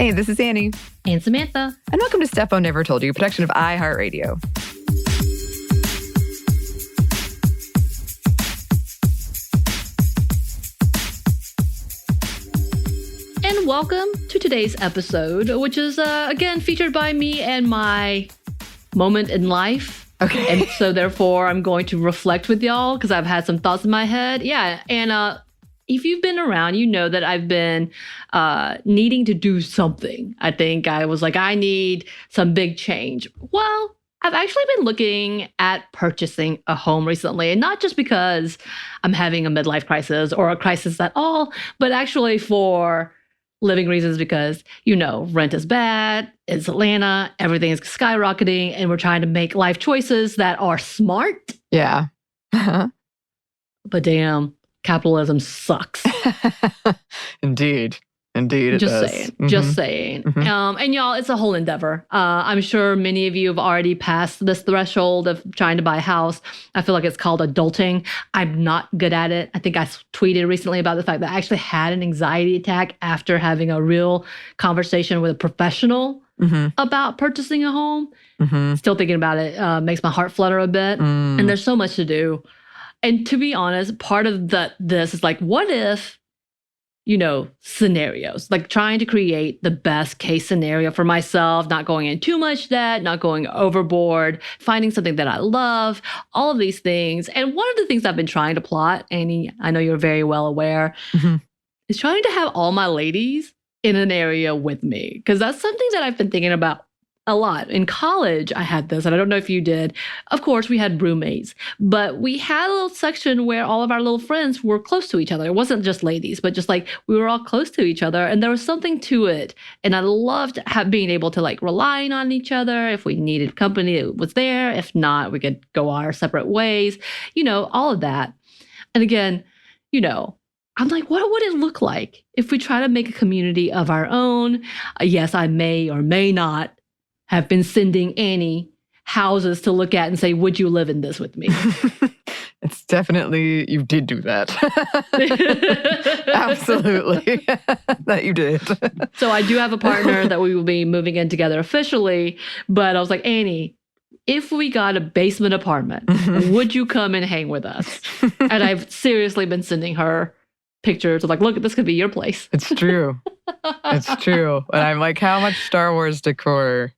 Hey, this is Anney. And Samantha. And welcome to Stuff I Never Told You, a production of iHeartRadio. And welcome to today's episode, which is, again, featured by me and my moment in life. Okay. And so, therefore, I'm going to reflect with y'all because I've had some thoughts in my head. Yeah. And if you've been around, you know that I've been needing to do something. I think I was like, I need some big change. Well, I've actually been looking at purchasing a home recently, and not just because I'm having a midlife crisis or a crisis at all, but actually for living reasons because, you know, rent is bad, it's Atlanta, everything is skyrocketing, and we're trying to make life choices that are smart. Yeah. But damn, capitalism sucks. Indeed it just does. saying, Mm-hmm. just saying. Mm-hmm. And y'all, it's a whole endeavor. I'm sure many of you have already passed this threshold of trying to buy a house. I feel like it's called adulting. I'm not good at it. I think I tweeted recently about the fact that I actually had an anxiety attack after having a real conversation with a professional about purchasing a home. Still thinking about it makes my heart flutter a bit. And there's so much to do. And to be honest, part of this is like, what if, you know, scenarios, like trying to create the best case scenario for myself, not going in too much debt, not going overboard, finding something that I love, all of these things. And one of the things I've been trying to plot, Anney, I know you're very well aware, is trying to have all my ladies in an area with me. Because that's something that I've been thinking about a lot. In college, I had this, and I don't know if you did. Of course, we had roommates, but we had a little section where all of our little friends were close to each other. It wasn't just ladies, but just like we were all close to each other, and there was something to it. And I loved being able to like relying on each other. If we needed company, it was there. If not, we could go our separate ways, you know, all of that. And again, you know, I'm like, what would it look like if we try to make a community of our own? Yes, I may or may not have been sending Anney houses to look at and say, would you live in this with me? It's definitely, you did do that. Absolutely. That you did. So I do have a partner that we will be moving in together officially. But I was like, Anney, if we got a basement apartment, would you come and hang with us? And I've seriously been sending her pictures of like, look, this could be your place. It's true. It's true. And I'm like, how much Star Wars decor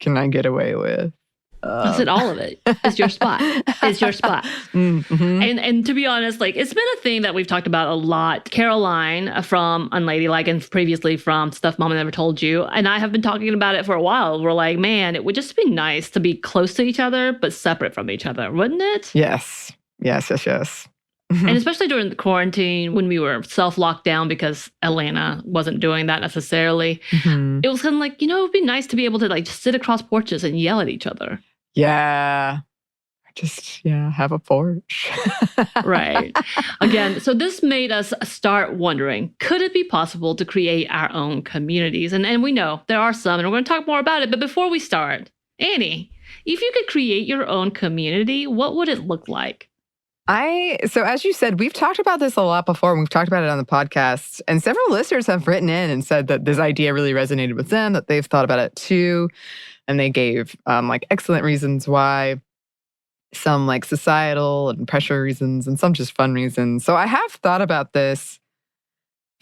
can I get away with? I said all of it. It's your spot. It's your spot. And to be honest, like it's been a thing that we've talked about a lot. Caroline from Unladylike and previously from Stuff Mama Never Told You, and I have been talking about it for a while. We're like, man, it would just be nice to be close to each other, but separate from each other, wouldn't it? Yes. And especially during the quarantine when we were self-locked down because Atlanta wasn't doing that necessarily. It was kind of like, you know, it would be nice to be able to like just sit across porches and yell at each other. Yeah. Have a porch. Right. Again, so this made us start wondering, could it be possible to create our own communities? And we know there are some, and we're going to talk more about it. But before we start, Anney, if you could create your own community, what would it look like? So as you said, we've talked about this a lot before, and we've talked about it on the podcast, and several listeners have written in and said that this idea really resonated with them, that they've thought about it too, and they gave like excellent reasons why, some like societal and pressure reasons, and some just fun reasons. So I have thought about this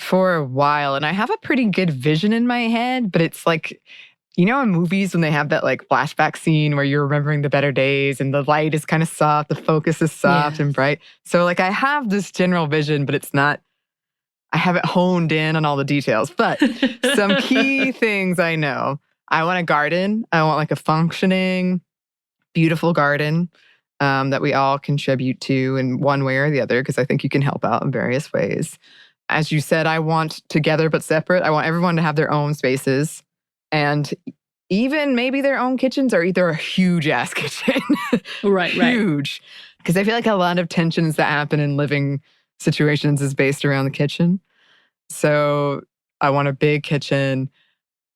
for a while, and I have a pretty good vision in my head, but it's like, you know, in movies when they have that like flashback scene where you're remembering the better days and the light is kind of soft, the focus is soft and bright. So like I have this general vision, but it's not, I haven't honed in on all the details. But some key things I know. I want a garden. I want like a functioning, beautiful garden that we all contribute to in one way or the other, because I think you can help out in various ways. As you said, I want together but separate. I want everyone to have their own spaces. And even maybe their own kitchens or either a huge-ass kitchen. Right. Huge. Because I feel like a lot of tensions that happen in living situations is based around the kitchen. So I want a big kitchen.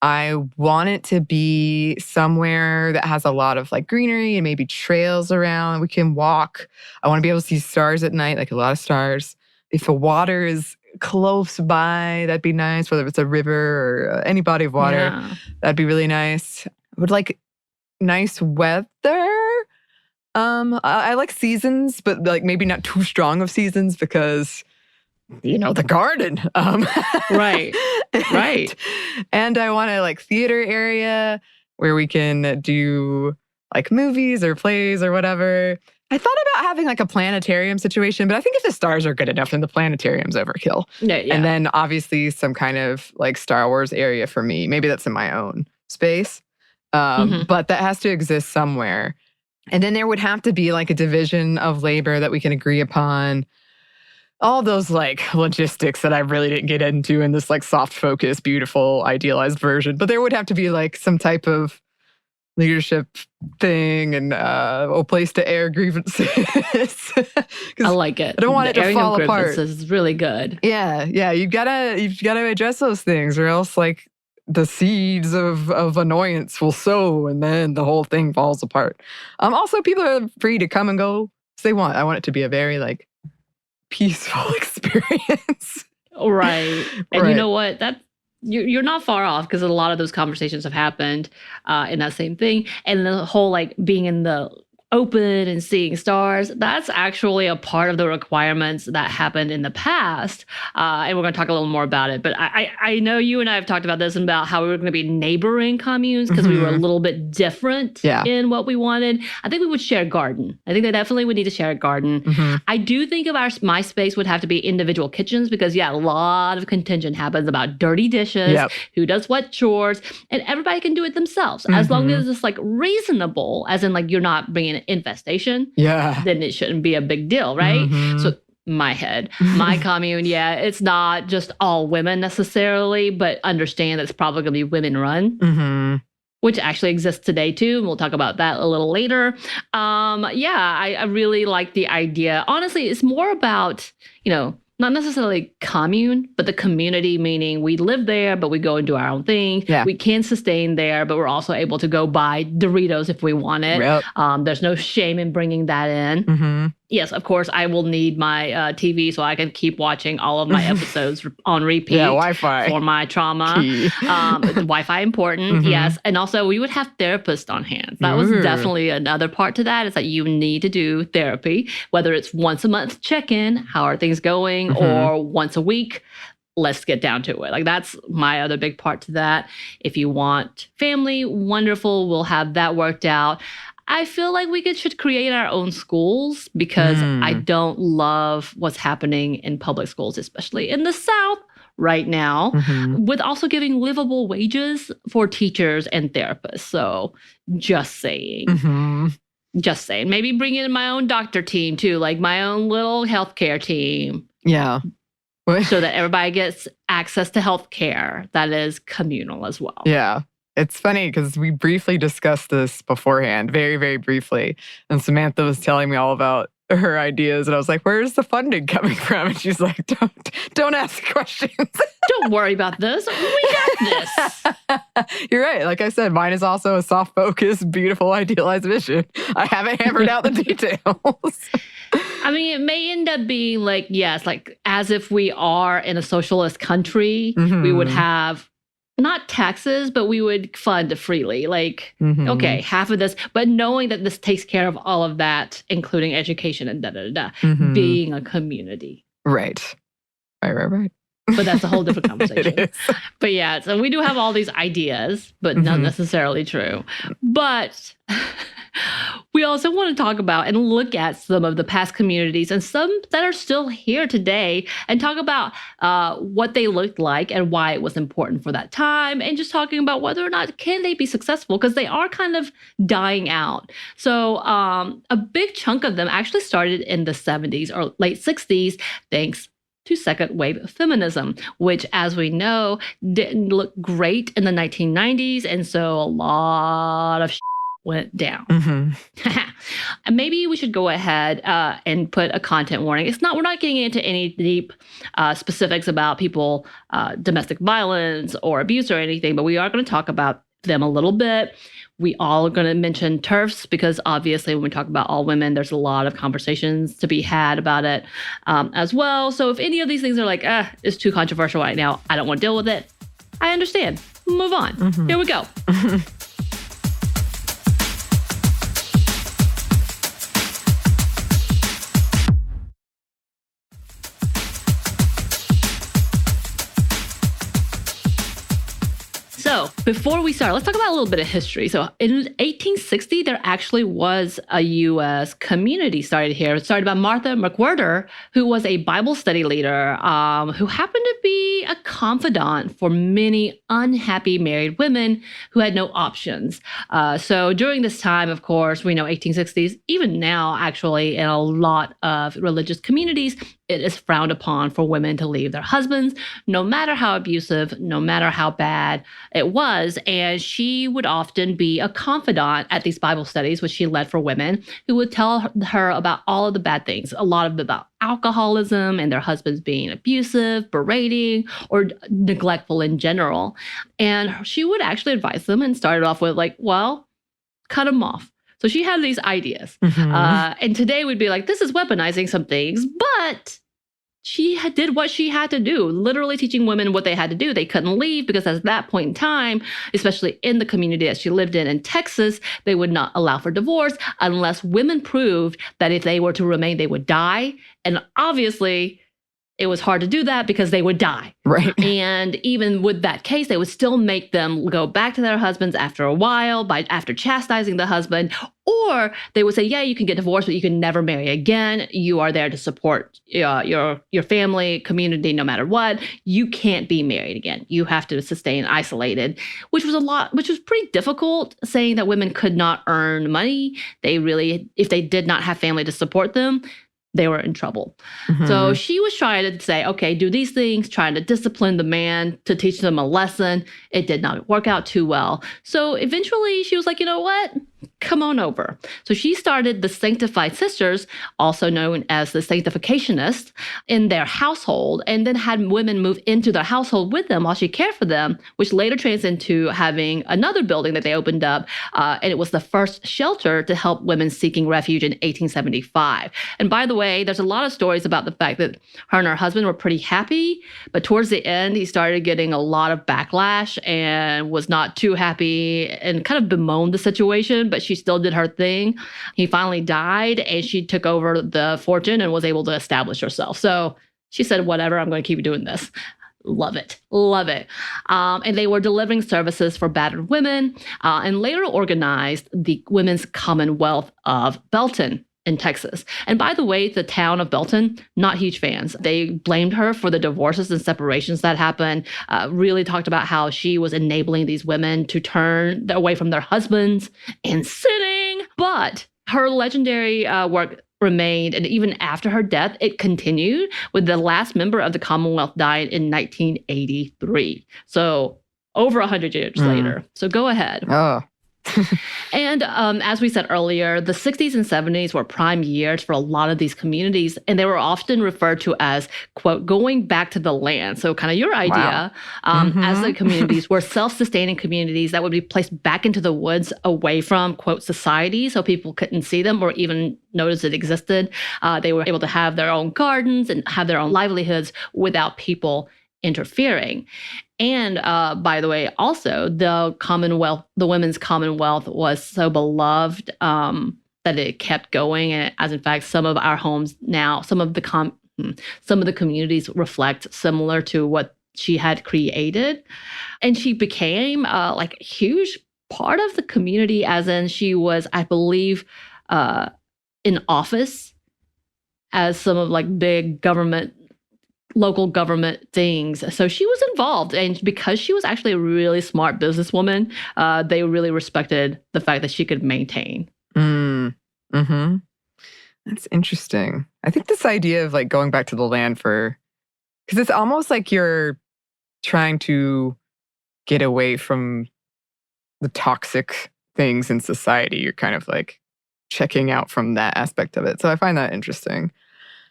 I want it to be somewhere that has a lot of like greenery and maybe trails around we can walk. I want to be able to see stars at night, like a lot of stars. if the water is close by, that'd be nice, whether it's a river or any body of water. Yeah. That'd be really nice. I would like nice weather. I like seasons, but like maybe not too strong of seasons because, the garden. Right. Right. And I want a like theater area where we can do like movies or plays or whatever. I thought about having like a planetarium situation, but I think if the stars are good enough, then the planetarium's overkill. Yeah. And then obviously some kind of like Star Wars area for me. Maybe that's in my own space. But that has to exist somewhere. And then there would have to be like a division of labor that we can agree upon. All those like logistics that I really didn't get into in this like soft focus, beautiful, idealized version. But there would have to be like some type of leadership thing and a place to air grievances. I like it. I don't want it to fall apart. It's really good. Yeah. You've gotta address those things, or else like the seeds of annoyance will sow, and then the whole thing falls apart. Also, people are free to come and go as they want. I want it to be a very like peaceful experience. Right. And you know what? You're not far off, because a lot of those conversations have happened in that same thing. And the whole like being in the open and seeing stars, that's actually a part of the requirements that happened in the past. And we're going to talk a little more about it. But I know you and I have talked about this and about how we were going to be neighboring communes because we were a little bit different in what we wanted. I think we would share a garden. I think they definitely would need to share a garden. I do think of my space would have to be individual kitchens because, a lot of contention happens about dirty dishes, who does what chores, and everybody can do it themselves. As long as it's like reasonable, as in like you're not bringing an infestation, then it shouldn't be a big deal, right? So my commune, it's not just all women necessarily, but understand that it's probably going to be women run, which actually exists today too. And we'll talk about that a little later. I really like the idea. Honestly, it's more about, not necessarily commune, but the community, meaning we live there, but we go and do our own thing. We can sustain there, but we're also able to go buy Doritos if we want it. There's no shame in bringing that in. Yes, of course, I will need my TV so I can keep watching all of my episodes on repeat. Wi-Fi. For my trauma. Wi-Fi important, yes. And also, we would have therapists on hand. That was definitely another part to that, is that you need to do therapy, whether it's once a month check-in, how are things going, or once a week. Let's get down to it. Like, that's my other big part to that. If you want family, wonderful. We'll have that worked out. I feel like we should create our own schools, because I don't love what's happening in public schools, especially in the South right now, with also giving livable wages for teachers and therapists. So just saying. Just saying. Maybe bring in my own doctor team too, like my own little healthcare team. So that everybody gets access to healthcare that is communal as well. It's funny because we briefly discussed this beforehand, very, very briefly. And Samantha was telling me all about her ideas. And I was like, where's the funding coming from? And she's like, don't ask questions. Don't worry about this. We got this. You're right. Like I said, mine is also a soft focus, beautiful, idealized vision. I haven't hammered out the details. I mean, it may end up being like, like as if we are in a socialist country, we would have not taxes, but we would fund freely. Like, okay, half of this, but knowing that this takes care of all of that, including education and being a community. Right. But that's a whole different conversation. But so we do have all these ideas, but not necessarily true. But we also want to talk about and look at some of the past communities and some that are still here today, and talk about what they looked like and why it was important for that time, and just talking about whether or not can they be successful, because they are kind of dying out. So a big chunk of them actually started in the 70s or late 60s, thanks to second wave feminism, which, as we know, didn't look great in the 1990s. And so a lot of went down. And maybe we should go ahead and put a content warning. We're not getting into any deep specifics about people, domestic violence or abuse or anything, but we are going to talk about them a little bit. We all are going to mention TERFs because obviously when we talk about all women, there's a lot of conversations to be had about it as well. So if any of these things are like, it's too controversial right now, I don't want to deal with it, I understand. Move on. Here we go. So before we start, let's talk about a little bit of history. So in 1860, there actually was a U.S. community started here. It started by Martha McWhirter, who was a Bible study leader who happened to be a confidant for many unhappy married women who had no options. So during this time, of course, we know 1860s, even now, actually, in a lot of religious communities, it is frowned upon for women to leave their husbands, no matter how abusive, no matter how bad it was. And she would often be a confidant at these Bible studies, which she led for women, who would tell her about all of the bad things, a lot of about alcoholism and their husbands being abusive, berating, or neglectful in general. And she would actually advise them and started off with like, well, cut them off. So she had these ideas. And today we'd be like, this is weaponizing some things, but she did what she had to do, literally teaching women what they had to do. They couldn't leave because at that point in time, especially in the community that she lived in Texas, they would not allow for divorce unless women proved that if they were to remain, they would die. And obviously, it was hard to do that because they would die. Right. And even with that case, they would still make them go back to their husbands after a while, after chastising the husband. Or they would say, yeah, you can get divorced, but you can never marry again. You are there to support your family, community, no matter what. You can't be married again. You have to sustain isolated, which was pretty difficult, saying that women could not earn money. If they did not have family to support them, they were in trouble. So she was trying to say, okay, do these things, trying to discipline the man, to teach them a lesson. It did not work out too well. So eventually she was like, you know what? Come on over. So she started the Sanctified Sisters, also known as the Sanctificationists, in their household, and then had women move into their household with them while she cared for them, which later translated into having another building that they opened up. And it was the first shelter to help women seeking refuge in 1875. And by the way, there's a lot of stories about the fact that her and her husband were pretty happy, but towards the end, he started getting a lot of backlash and was not too happy and kind of bemoaned the situation, but she still did her thing. He finally died and she took over the fortune and was able to establish herself. So she said, whatever, I'm going to keep doing this. Love it. Love it. And they were delivering services for battered women and later organized the Women's Commonwealth of Belton in Texas. And by the way, the town of Belton, not huge fans. They blamed her for the divorces and separations that happened, really talked about how she was enabling these women to turn away from their husbands and sinning. But her legendary work remained, and even after her death, it continued, with the last member of the Commonwealth died in 1983. So over 100 years later. So go ahead. Oh. And as we said earlier, the 60s and 70s were prime years for a lot of these communities, and they were often referred to as, quote, going back to the land. So kind of your idea, as the communities were self-sustaining communities that would be placed back into the woods away from, quote, society, so people couldn't see them or even notice it existed. They were able to have their own gardens and have their own livelihoods without people interfering. And by the way, also the Commonwealth, the Women's Commonwealth, was so beloved that it kept going. And as in fact, some of our homes now, some of the communities reflect similar to what she had created. And she became like a huge part of the community, as in she was, I believe, in office as some of like big local government things. So she was involved. And because she was actually a really smart businesswoman, they really respected the fact that she could maintain. That's interesting. I think this idea of like going back to the land because it's almost like you're trying to get away from the toxic things in society. You're kind of like checking out from that aspect of it. So I find that interesting.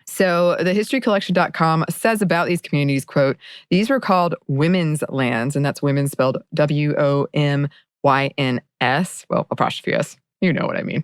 So the historycollection.com says about these communities, quote, these were called women's lands, and that's women spelled WOMYNS, S, well, apostrophe S. You know what I mean.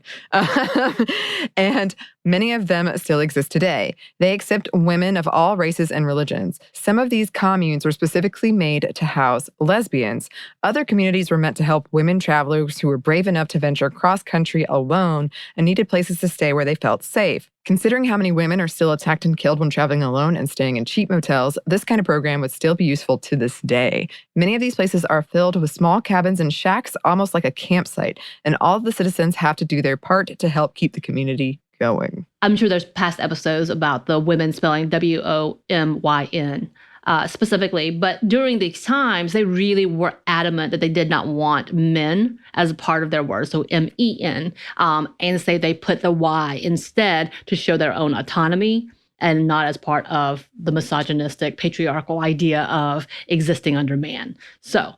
And many of them still exist today. They accept women of all races and religions. Some of these communes were specifically made to house lesbians. Other communities were meant to help women travelers who were brave enough to venture cross-country alone and needed places to stay where they felt safe. Considering how many women are still attacked and killed when traveling alone and staying in cheap motels, this kind of program would still be useful to this day. Many of these places are filled with small cabins and shacks, almost like a campsite, and all of the citizens have to do their part to help keep the community going. I'm sure there's past episodes about the women spelling WOMYN. Specifically, but during these times, they really were adamant that they did not want men as a part of their word, so MEN, and say they put the Y instead to show their own autonomy and not as part of the misogynistic, patriarchal idea of existing under man. So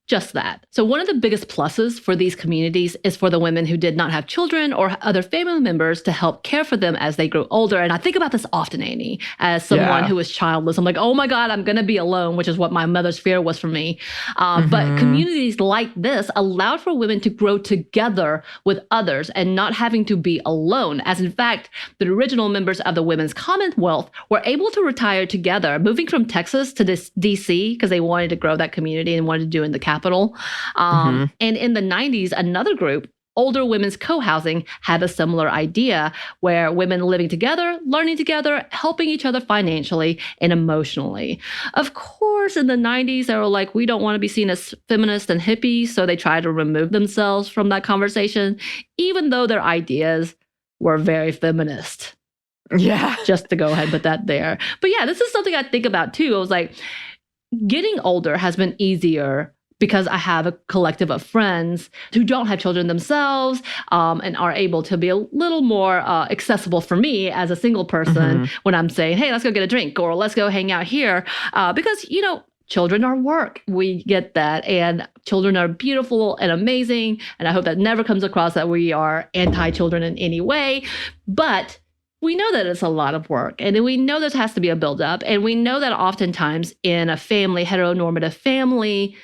just that. So one of the biggest pluses for these communities is for the women who did not have children or other family members to help care for them as they grew older. And I think about this often, Anney, as someone who is childless. I'm like, oh my God, I'm going to be alone, which is what my mother's fear was for me. But communities like this allowed for women to grow together with others and not having to be alone. As in fact, the original members of the Women's Commonwealth were able to retire together, moving from Texas to DC because they wanted to grow that community and wanted to do it in the capital. And in the 90s, another group, Older Women's CoHousing, had a similar idea where women living together, learning together, helping each other financially and emotionally. Of course, in the 90s, they were like, we don't want to be seen as feminists and hippies, so they tried to remove themselves from that conversation, even though their ideas were very feminist. Yeah. Just to go ahead and put that there. But yeah, this is something I think about too. I was like, getting older has been easier because I have a collective of friends who don't have children themselves and are able to be a little more accessible for me as a single person when I'm saying, hey, let's go get a drink or let's go hang out here. Because, you know, children are work. We get that. And children are beautiful and amazing. And I hope that never comes across that we are anti-children in any way. But we know that it's a lot of work, and we know there has to be a buildup. And we know that oftentimes in a family, heteronormative family,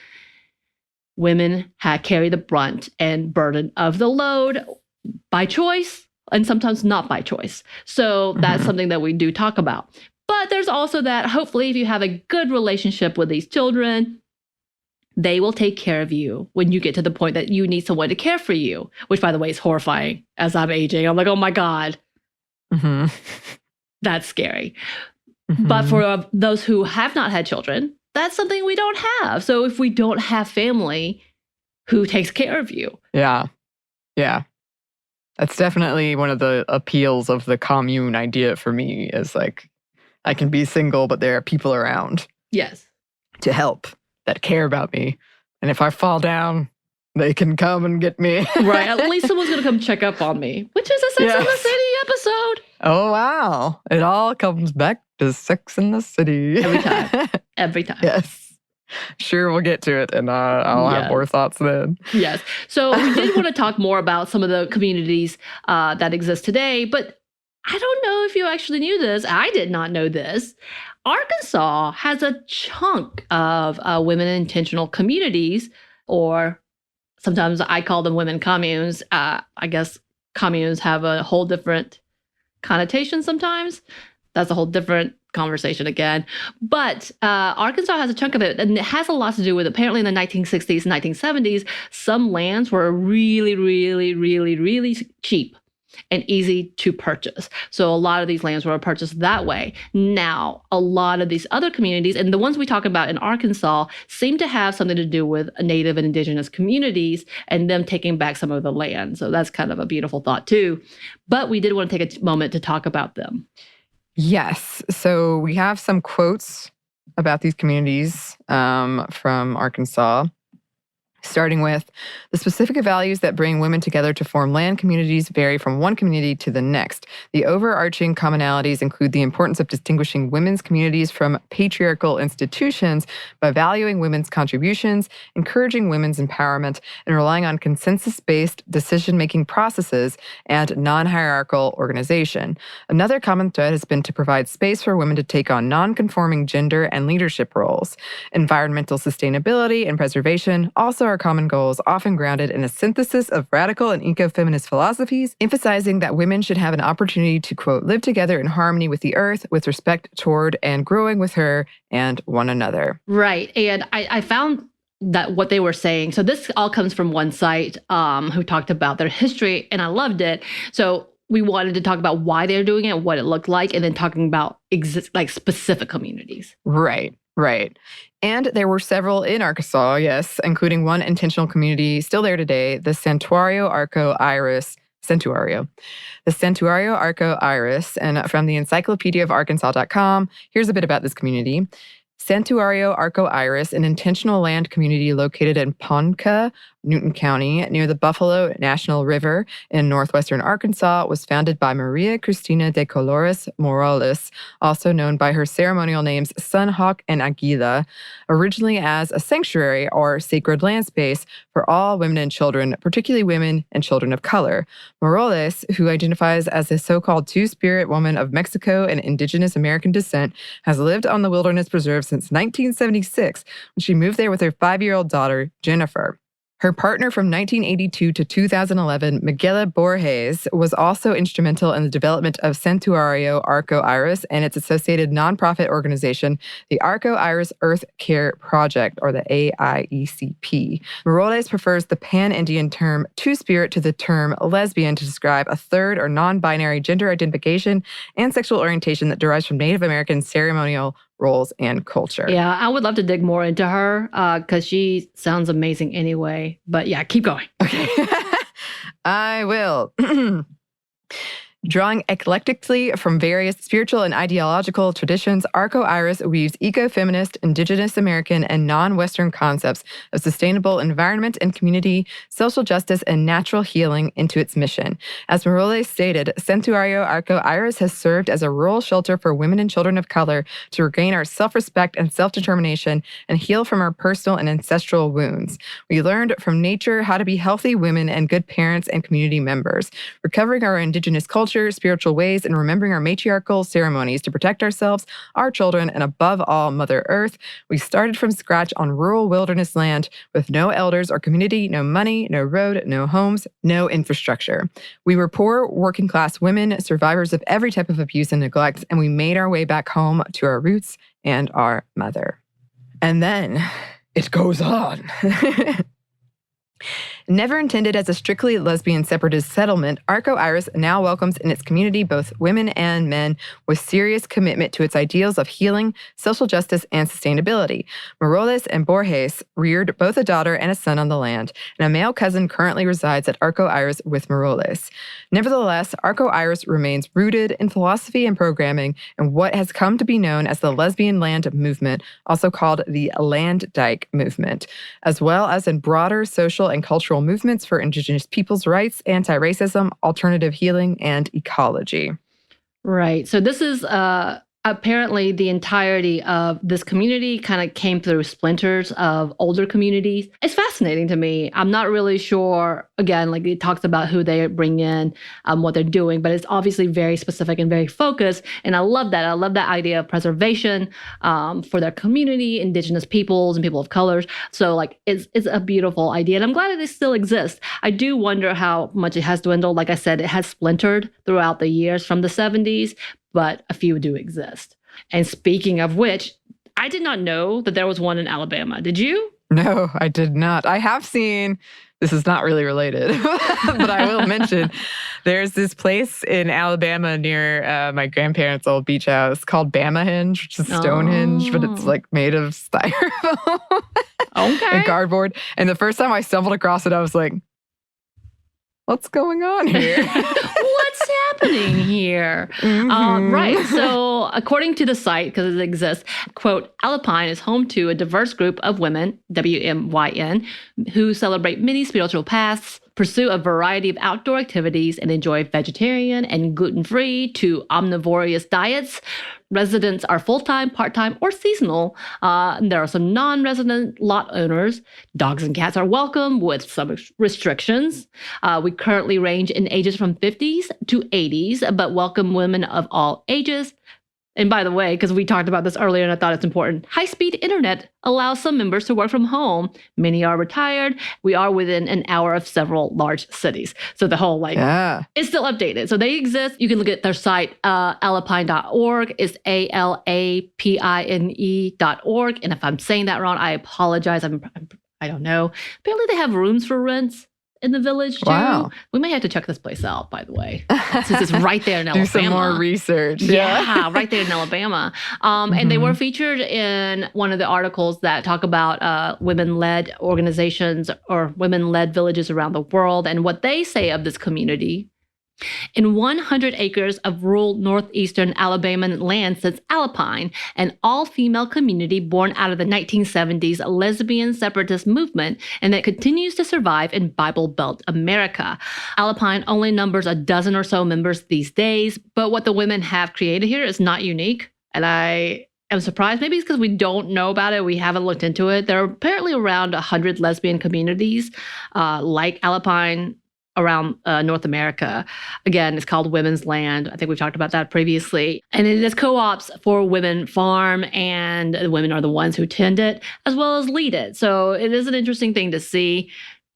women carry the brunt and burden of the load by choice and sometimes not by choice. So that's something that we do talk about. But there's also that, hopefully, if you have a good relationship with these children, they will take care of you when you get to the point that you need someone to care for you, which, by the way, is horrifying as I'm aging. I'm like, oh my God, that's scary. But for those who have not had children, that's something we don't have. So if we don't have family, who takes care of you? Yeah. Yeah. That's definitely one of the appeals of the commune idea for me is like, I can be single, but there are people around. Yes. To help, that care about me. And if I fall down, they can come and get me. Right. At least someone's going to come check up on me, which is a Sex and the City episode. Oh, wow. It all comes back to Sex and the City. Every time. Every time. Yes. Sure, we'll get to it, and I'll have more thoughts then. Yes. So we did want to talk more about some of the communities that exist today, but I don't know if you actually knew this. I did not know this. Arkansas has a chunk of women intentional communities, or sometimes I call them women communes. I guess communes have a whole different connotation sometimes. That's a whole different conversation again. But Arkansas has a chunk of it, and it has a lot to do with, apparently in the 1960s and 1970s, some lands were really, really, really, really cheap and easy to purchase. So a lot of these lands were purchased that way. Now, a lot of these other communities, and the ones we talk about in Arkansas, seem to have something to do with Native and Indigenous communities and them taking back some of the land. So that's kind of a beautiful thought too. But we did want to take a moment to talk about them. Yes. So we have some quotes about these communities from Arkansas, starting with, the specific values that bring women together to form land communities vary from one community to the next. The overarching commonalities include the importance of distinguishing women's communities from patriarchal institutions by valuing women's contributions, encouraging women's empowerment, and relying on consensus-based decision-making processes and non-hierarchical organization. Another common thread has been to provide space for women to take on non-conforming gender and leadership roles. Environmental sustainability and preservation also are our common goals, often grounded in a synthesis of radical and eco-feminist philosophies, emphasizing that women should have an opportunity to, quote, live together in harmony with the earth, with respect toward and growing with her and one another. Right. And I found that what they were saying, so this all comes from one site who talked about their history, and I loved it. So we wanted to talk about why they're doing it, what it looked like, and then talking about specific communities. Right. And there were several in Arkansas, yes, including one intentional community still there today, the Santuario Arco Iris. Santuario. The Santuario Arco Iris, and from the Encyclopedia of Arkansas.com, here's a bit about this community. Santuario Arco Iris, an intentional land community located in Ponca, Newton County, near the Buffalo National River in northwestern Arkansas, was founded by Maria Cristina de Colores Morales, also known by her ceremonial names Sunhawk and Aguila, originally as a sanctuary or sacred land space for all women and children, particularly women and children of color. Morales, who identifies as a so-called two-spirit woman of Mexico and indigenous American descent, has lived on the wilderness preserve since 1976, when she moved there with her 5-year-old daughter, Jennifer. Her partner from 1982 to 2011, Miguel Borges, was also instrumental in the development of Santuario Arco Iris and its associated nonprofit organization, the Arco Iris Earth Care Project, or the AIECP. Morales prefers the pan-Indian term two-spirit to the term lesbian to describe a third or non-binary gender identification and sexual orientation that derives from Native American ceremonial roles and culture. Yeah, I would love to dig more into her because she sounds amazing anyway. But yeah, keep going. Okay. I will. Drawing eclectically from various spiritual and ideological traditions, Arco Iris weaves eco-feminist, indigenous American, and non-Western concepts of sustainable environment and community, social justice, and natural healing into its mission. As Morales stated, Santuario Arco Iris has served as a rural shelter for women and children of color to regain our self-respect and self-determination and heal from our personal and ancestral wounds. We learned from nature how to be healthy women and good parents and community members, recovering our indigenous culture, spiritual ways, and remembering our matriarchal ceremonies to protect ourselves, our children, and above all, Mother Earth. We started from scratch on rural wilderness land with no elders or community, no money, no road, no homes, no infrastructure. We were poor, working-class women, survivors of every type of abuse and neglect, and we made our way back home to our roots and our mother. And then it goes on. Never intended as a strictly lesbian separatist settlement, Arco Iris now welcomes in its community both women and men with serious commitment to its ideals of healing, social justice, and sustainability. Morales and Borges reared both a daughter and a son on the land, and a male cousin currently resides at Arco Iris with Morales. Nevertheless, Arco Iris remains rooted in philosophy and programming and what has come to be known as the lesbian land movement, also called the Land Dyke movement, as well as in broader social and cultural movements for Indigenous peoples' rights, anti-racism, alternative healing, and ecology. Right. So this is apparently the entirety of this community kind of came through splinters of older communities. It's fascinating to me. I'm not really sure, again, like it talks about who they bring in, what they're doing, but it's obviously very specific and very focused. And I love that. I love that idea of preservation for their community, Indigenous peoples and people of colors. So like it's a beautiful idea. And I'm glad that it still exists. I do wonder how much it has dwindled. Like I said, it has splintered throughout the years from the 70s. But a few do exist. And speaking of which, I did not know that there was one in Alabama. Did you? No, I did not. I have seen, this is not really related, but I will mention, there's this place in Alabama near my grandparents' old beach house called Bamahenge, which is Stonehenge, but it's like made of styrofoam and cardboard. And the first time I stumbled across it, I was like, what's going on here? What's happening here? Mm-hmm. Right. So according to the site, because it exists, quote, ALPINE is home to a diverse group of women, WMYN, who celebrate many spiritual paths, pursue a variety of outdoor activities, and enjoy vegetarian and gluten-free to omnivorous diets. Residents are full-time, part-time, or seasonal. There are some non-resident lot owners. Dogs and cats are welcome with some restrictions. We currently range in ages from 50s to 80s, but welcome women of all ages. And by the way, because we talked about this earlier and I thought it's important, high-speed internet allows some members to work from home. Many are retired. We are within an hour of several large cities. So the whole it's still updated. So they exist. You can look at their site, alpine.org. It's ALAPINE.org. And if I'm saying that wrong, I apologize. I don't know. Apparently they have rooms for rents in the village too. Wow. We may have to check this place out, by the way, since it's right there in Alabama. Do some more research. Yeah, right there in Alabama. And they were featured in one of the articles that talk about women-led organizations or women-led villages around the world and what they say of this community. In 100 acres of rural northeastern Alabama land sits ALPINE, an all-female community born out of the 1970s lesbian separatist movement and that continues to survive in Bible Belt America. ALPINE only numbers a dozen or so members these days, but what the women have created here is not unique, and I am surprised. Maybe it's because we don't know about it. We haven't looked into it. There are apparently around 100 lesbian communities like ALPINE around North America. Again, it's called Women's Land. I think we've talked about that previously. And it is co-ops for women farm, and the women are the ones who tend it as well as lead it. So it is an interesting thing to see.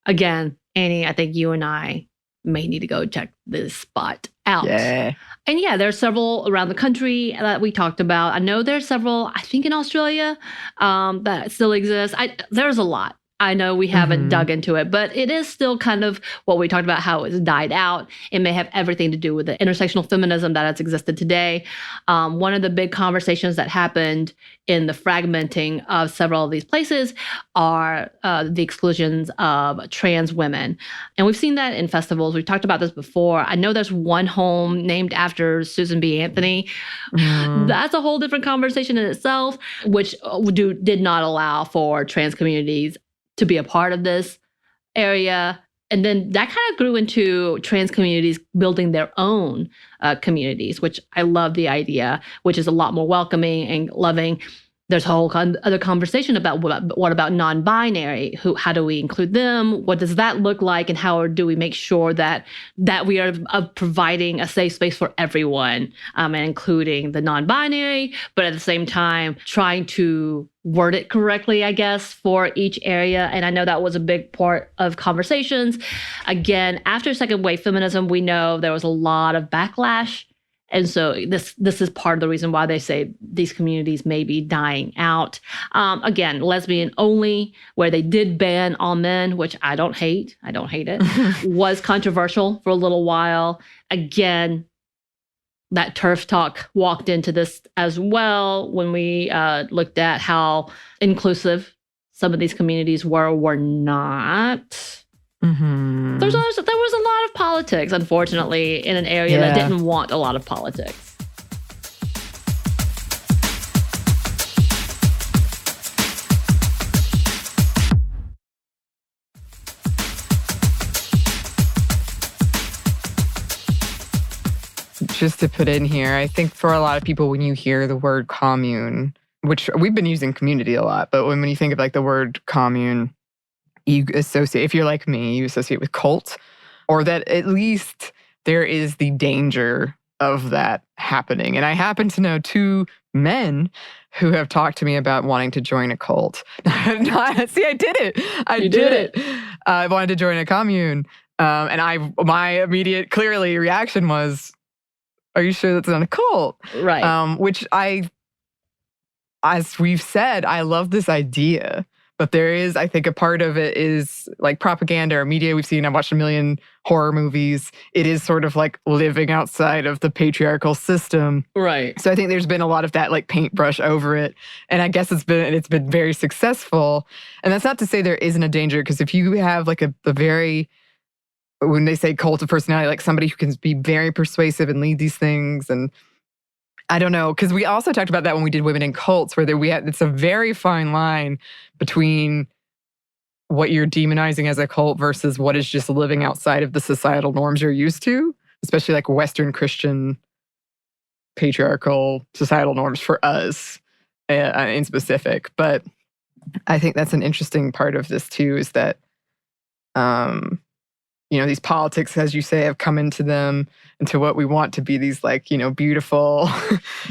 Again, Annie, I think you and I may need to go check this spot out. Yeah. And yeah, there's several around the country that we talked about. I know there's several, I think in Australia, that still exist. There's a lot. I know we haven't dug into it, but it is still kind of what we talked about, how it's died out. It may have everything to do with the intersectional feminism that has existed today. One of the big conversations that happened in the fragmenting of several of these places are the exclusions of trans women. And we've seen that in festivals. We've talked about this before. I know there's one home named after Susan B. Anthony. That's a whole different conversation in itself, which did not allow for trans communities to be a part of this area. And then that kind of grew into trans communities building their own communities, which I love the idea, which is a lot more welcoming and loving. There's a whole other conversation about what about non-binary? How do we include them? What does that look like? And how do we make sure that we are providing a safe space for everyone, and including the non-binary, but at the same time trying to word it correctly, I guess, for each area. And I know that was a big part of conversations. Again, after second wave feminism, we know there was a lot of backlash. And so this is part of the reason why they say these communities may be dying out. Again, lesbian only, where they did ban all men, which I don't hate it, was controversial for a little while. Again, that turf talk walked into this as well when we looked at how inclusive some of these communities were or were not. There was a lot of politics, unfortunately, in an area that didn't want a lot of politics. Just to put in here, I think for a lot of people, when you hear the word commune, which we've been using community a lot, but when you think of like the word commune, you associate, if you're like me, you associate with cult, or that at least there is the danger of that happening. And I happen to know two men who have talked to me about wanting to join a cult. See, I did it. I did it. I wanted to join a commune. And my immediate, clearly, reaction was, are you sure that's not a cult? Right. Which as we've said, I love this idea. But there is, I think, a part of it is like propaganda or media we've seen. I've watched a million horror movies. It is sort of like living outside of the patriarchal system. Right. So I think there's been a lot of that like paintbrush over it. And I guess it's been very successful. And that's not to say there isn't a danger, because if you have like a very, when they say cult of personality, like somebody who can be very persuasive and lead these things, and I don't know, because we also talked about that when we did Women in Cults, where it's a very fine line between what you're demonizing as a cult versus what is just living outside of the societal norms you're used to, especially like Western Christian patriarchal societal norms for us in specific. But I think that's an interesting part of this too, is that these politics, as you say, have come into them, into what we want to be these like, beautiful,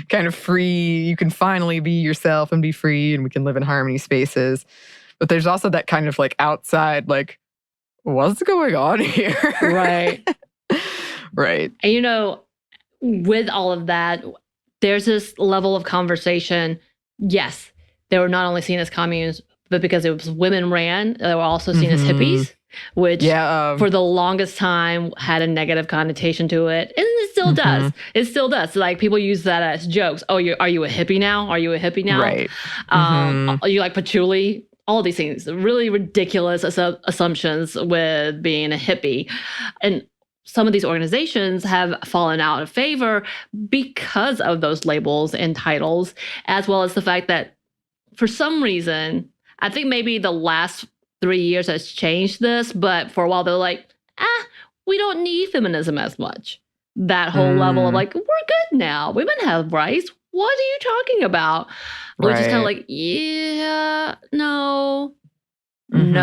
kind of free, you can finally be yourself and be free and we can live in harmony spaces. But there's also that kind of like outside, like, what's going on here? Right. Right. And with all of that, there's this level of conversation. Yes, they were not only seen as communes, but because it was women ran, they were also seen as hippies, which for the longest time had a negative connotation to it. And it still does. It still does. So, like, people use that as jokes. Oh, are you a hippie now? Are you a hippie now? Right. Are you like patchouli? All these things, really ridiculous assumptions with being a hippie. And some of these organizations have fallen out of favor because of those labels and titles, as well as the fact that for some reason, I think maybe the last 3 years has changed this, but for a while they're like, we don't need feminism as much. That whole level of like, we're good now. Women have rights. What are you talking about? Which is kind of like, yeah, no. And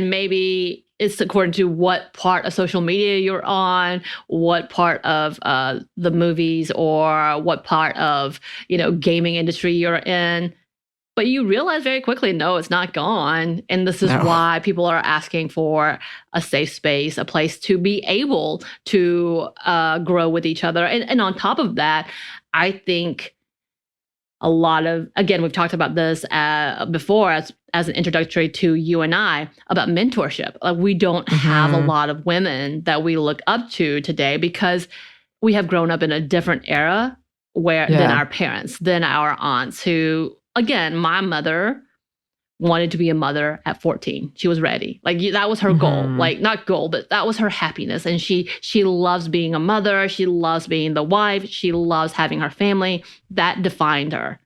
maybe it's according to what part of social media you're on, what part of the movies, or what part of, gaming industry you're in. But you realize very quickly, no, it's not gone. And this is why people are asking for a safe space, a place to be able to grow with each other. And on top of that, I think a lot of, again, we've talked about this before as an introductory to you and I, about mentorship. Like, we don't have a lot of women that we look up to today because we have grown up in a different era than our parents, than our aunts who, again, my mother wanted to be a mother at 14. She was ready. Like, that was her goal. Like, not goal, but that was her happiness. And she loves being a mother. She loves being the wife. She loves having her family. That defined her.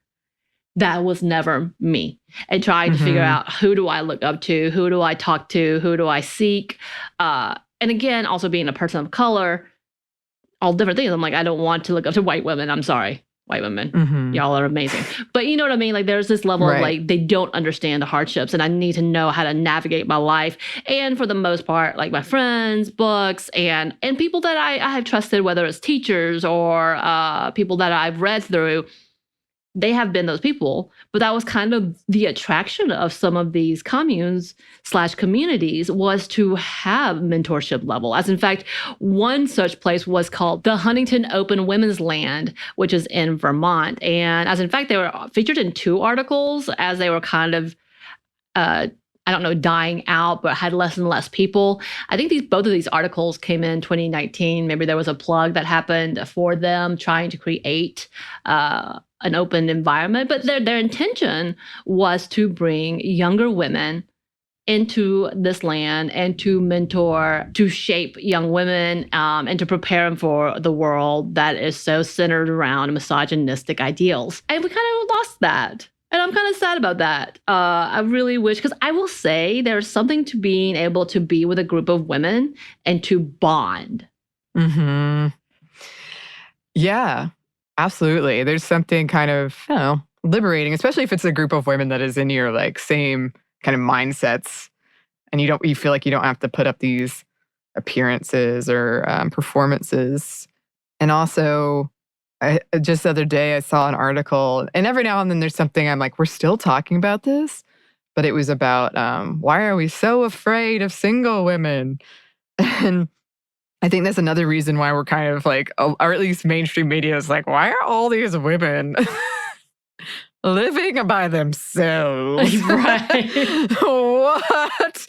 That was never me. And trying to figure out, who do I look up to? Who do I talk to? Who do I seek? And again, also being a person of color, all different things. I'm like, I don't want to look up to white women. I'm sorry. White women, y'all are amazing. But you know what I mean? Like, there's this level of like, they don't understand the hardships, and I need to know how to navigate my life. And for the most part, like, my friends, books, and people that I have trusted, whether it's teachers or people that I've read through, they have been those people. But that was kind of the attraction of some of these communes/communities, was to have mentorship level. As in fact, one such place was called the Huntington Open Women's Land, which is in Vermont. And as in fact, they were featured in 2 articles as they were kind of, dying out, but had less and less people. I think both of these articles came in 2019. Maybe there was a plug that happened for them trying to create an open environment, but their intention was to bring younger women into this land and to mentor, to shape young women, and to prepare them for the world that is so centered around misogynistic ideals. And we kind of lost that. And I'm kind of sad about that. I really wish, because I will say there's something to being able to be with a group of women and to bond. Yeah. Absolutely. There's something kind of, liberating, especially if it's a group of women that is in your like same kind of mindsets, and you feel like you don't have to put up these appearances or performances. And also, just the other day I saw an article, and every now and then there's something I'm like, we're still talking about this, but it was about why are we so afraid of single women? And I think that's another reason why we're kind of like, or at least mainstream media is like, why are all these women living by themselves? Right. What?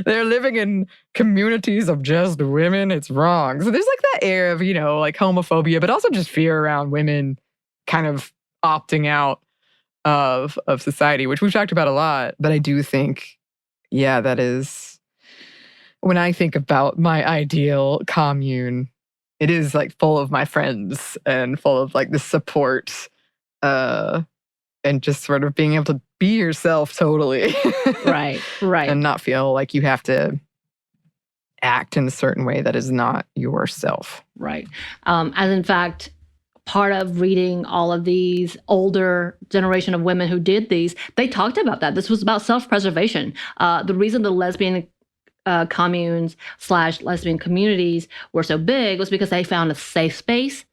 They're living in communities of just women? It's wrong. So there's like that air of, like homophobia, but also just fear around women kind of opting out of society, which we've talked about a lot. But I do think, that is... When I think about my ideal commune, it is like full of my friends and full of like the support and just sort of being able to be yourself totally. Right. And not feel like you have to act in a certain way that is not yourself. Right. As in fact, part of reading all of these older generation of women who did these, they talked about that. This was about self-preservation. The reason the lesbian communes / lesbian communities were so big was because they found a safe space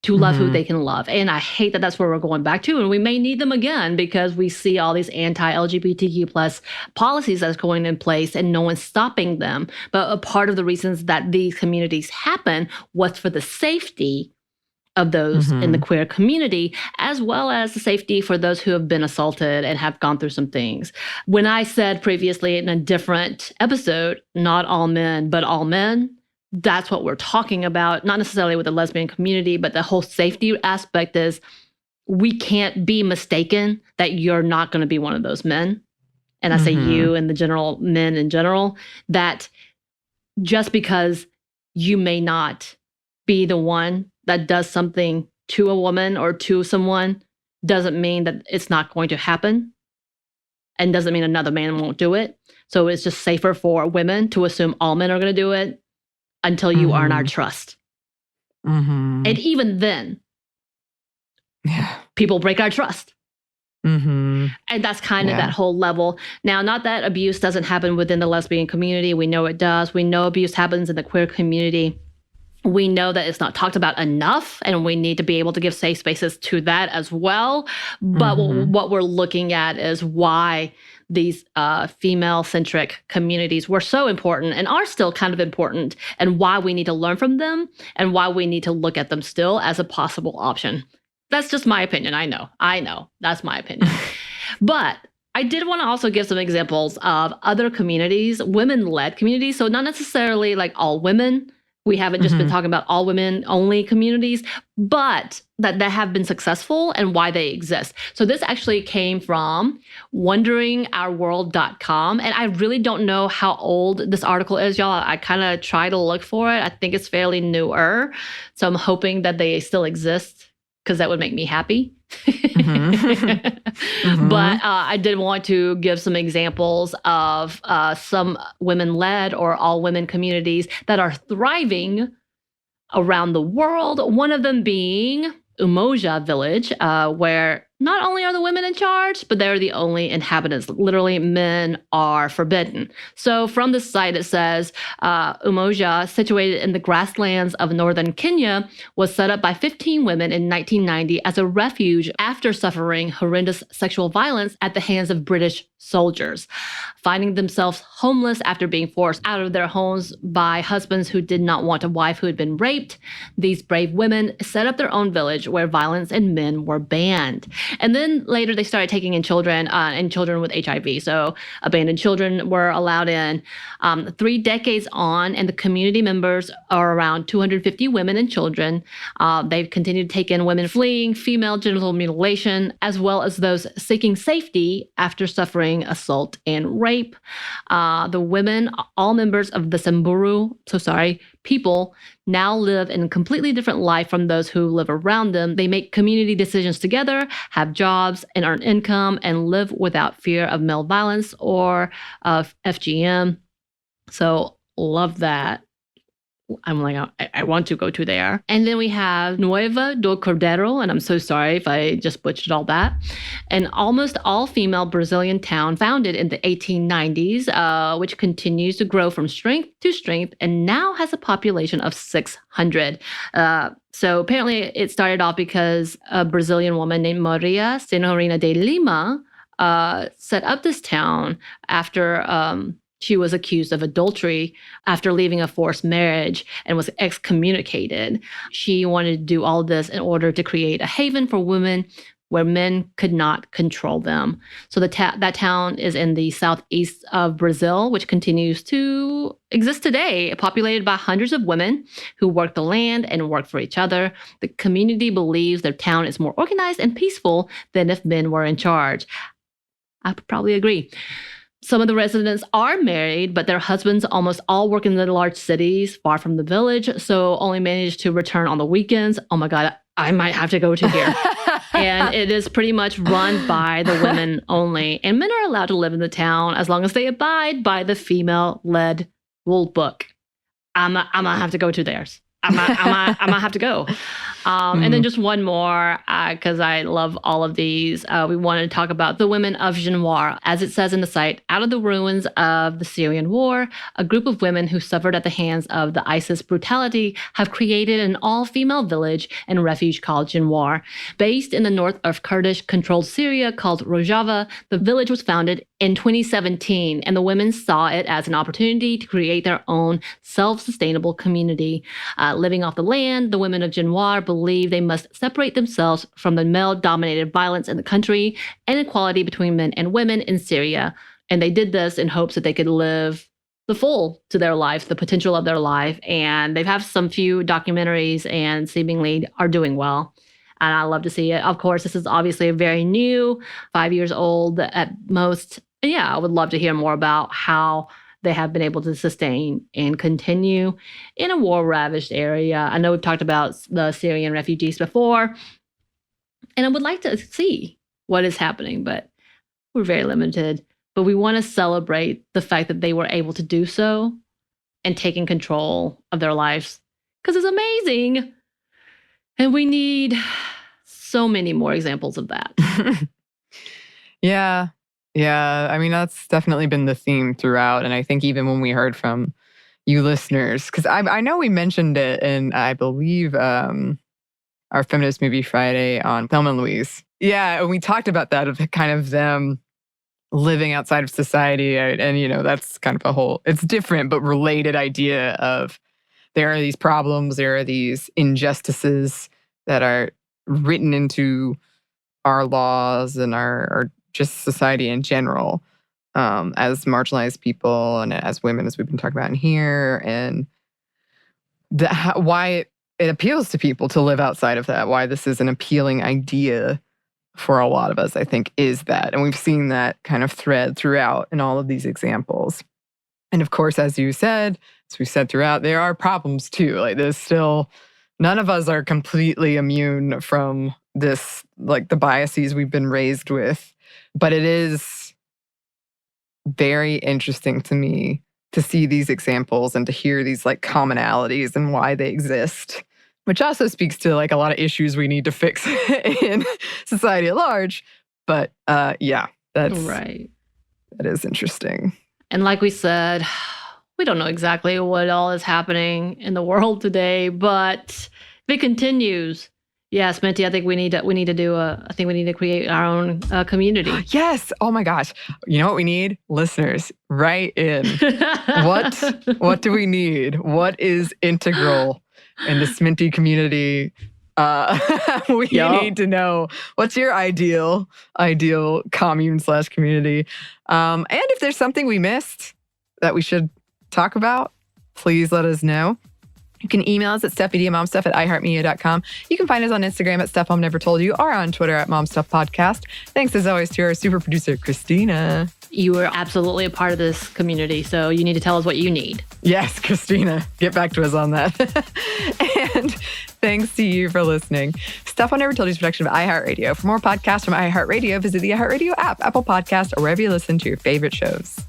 to love who they can love. And I hate that that's where we're going back to. And we may need them again because we see all these anti-LGBTQ plus policies that's going in place and no one's stopping them. But a part of the reasons that these communities happen was for the safety of those in the queer community, as well as the safety for those who have been assaulted and have gone through some things. When I said previously in a different episode, not all men, but all men, that's what we're talking about, not necessarily with the lesbian community, but the whole safety aspect is we can't be mistaken that you're not going to be one of those men. And I say you and the general men in general, that just because you may not be the one that does something to a woman or to someone doesn't mean that it's not going to happen and doesn't mean another man won't do it. So it's just safer for women to assume all men are going to do it until you earn our trust. And even then, people break our trust. And that's kind of that whole level. Now, not that abuse doesn't happen within the lesbian community. We know it does. We know abuse happens in the queer community. We know that it's not talked about enough, and we need to be able to give safe spaces to that as well. But what we're looking at is why these female-centric communities were so important and are still kind of important, and why we need to learn from them and why we need to look at them still as a possible option. That's just my opinion. I know. That's my opinion. But I did want to also give some examples of other communities, women-led communities. So not necessarily like all women. We haven't just been talking about all women only communities, but that have been successful and why they exist. So this actually came from wonderingourworld.com. And I really don't know how old this article is, y'all. I kind of try to look for it. I think it's fairly newer. So I'm hoping that they still exist because that would make me happy. But I did want to give some examples of some women-led or all-women communities that are thriving around the world. One of them being Umoja Village, where not only are the women in charge, but they're the only inhabitants. Literally, men are forbidden. So from this site, it says, Umoja, situated in the grasslands of northern Kenya, was set up by 15 women in 1990 as a refuge after suffering horrendous sexual violence at the hands of British soldiers. Finding themselves homeless after being forced out of their homes by husbands who did not want a wife who had been raped, these brave women set up their own village where violence and men were banned. And then later they started taking in children and children with HIV. So abandoned children were allowed in. 3 decades on, and the community members are around 250 women and children. They've continued to take in women fleeing female genital mutilation, as well as those seeking safety after suffering assault and rape. The women, all members of the Samburu, people, now live in a completely different life from those who live around them. They make community decisions together, have jobs, and earn income, and live without fear of male violence or of FGM. So love that. I'm like, I want to go to there. And then we have Nueva do Cordeiro, and I'm so sorry if I just butchered all that. An almost all-female Brazilian town founded in the 1890s, which continues to grow from strength to strength and now has a population of 600. So apparently it started off because a Brazilian woman named Maria Senorina de Lima set up this town after she was accused of adultery after leaving a forced marriage and was excommunicated. She wanted to do all this in order to create a haven for women where men could not control them. So that town is in the southeast of Brazil, which continues to exist today, populated by hundreds of women who work the land and work for each other. The community believes their town is more organized and peaceful than if men were in charge. I probably agree. Some of the residents are married, but their husbands almost all work in the large cities far from the village, so only manage to return on the weekends. Oh my God, I might have to go to here. And it is pretty much run by the women only. And men are allowed to live in the town as long as they abide by the female-led rule book. I'm gonna have to go to theirs. I'm gonna have to go. And then just one more, because I love all of these. We wanted to talk about the women of Genoir. As it says in the site, out of the ruins of the Syrian war, a group of women who suffered at the hands of the ISIS brutality have created an all-female village and refuge called Genoir. Based in the north of Kurdish-controlled Syria called Rojava, the village was founded in 2017, and the women saw it as an opportunity to create their own self-sustainable community. Living off the land, the women of Genoir believe they must separate themselves from the male-dominated violence in the country and equality between men and women in Syria. And they did this in hopes that they could live the full to their life, the potential of their life. And they've had some few documentaries and seemingly are doing well. And I love to see it. Of course, this is obviously a very new, 5 years old at most. And yeah, I would love to hear more about how they have been able to sustain and continue in a war-ravaged area. I know we've talked about the Syrian refugees before, and I would like to see what is happening, but we're very limited. But we want to celebrate the fact that they were able to do so and taking control of their lives, because it's amazing. And we need so many more examples of that. Yeah. I mean, that's definitely been the theme throughout. And I think even when we heard from you listeners, because I know we mentioned it in, I believe, our Feminist Movie Friday on Thelma and Louise. Yeah, and we talked about that, of kind of them living outside of society. And, you know, that's kind of a whole, it's different, but related idea of there are these problems, there are these injustices that are written into our laws and our just society in general, as marginalized people and as women, as we've been talking about in here, and why it appeals to people to live outside of that, why this is an appealing idea for a lot of us, I think, is that. And we've seen that kind of thread throughout in all of these examples. And of course, as you said, as we said throughout, there are problems too. Like, there's still, none of us are completely immune from this, like the biases we've been raised with. But it is very interesting to me to see these examples and to hear these like commonalities and why they exist, which also speaks to like a lot of issues we need to fix in society at large. But yeah, that's right. That is interesting. And like we said, we don't know exactly what all is happening in the world today, but if it continues, yeah, SMNTY, I think we need to create our own community. Yes. Oh my gosh. You know what we need? Listeners, write in. What do we need? What is integral in the SMNTY community? We need to know, what's your ideal commune/community? And if there's something we missed that we should talk about, please let us know. You can email us at stephanieandmomstuff@iheartmedia.com. You can find us on Instagram at Stuff Mom Never Told You, or on Twitter at MomStuffPodcast. Thanks as always to our super producer, Christina. You are absolutely a part of this community, so you need to tell us what you need. Yes, Christina, get back to us on that. And thanks to you for listening. Stuff Mom Never Told You is a production of iHeartRadio. For more podcasts from iHeartRadio, visit the iHeartRadio app, Apple Podcasts, or wherever you listen to your favorite shows.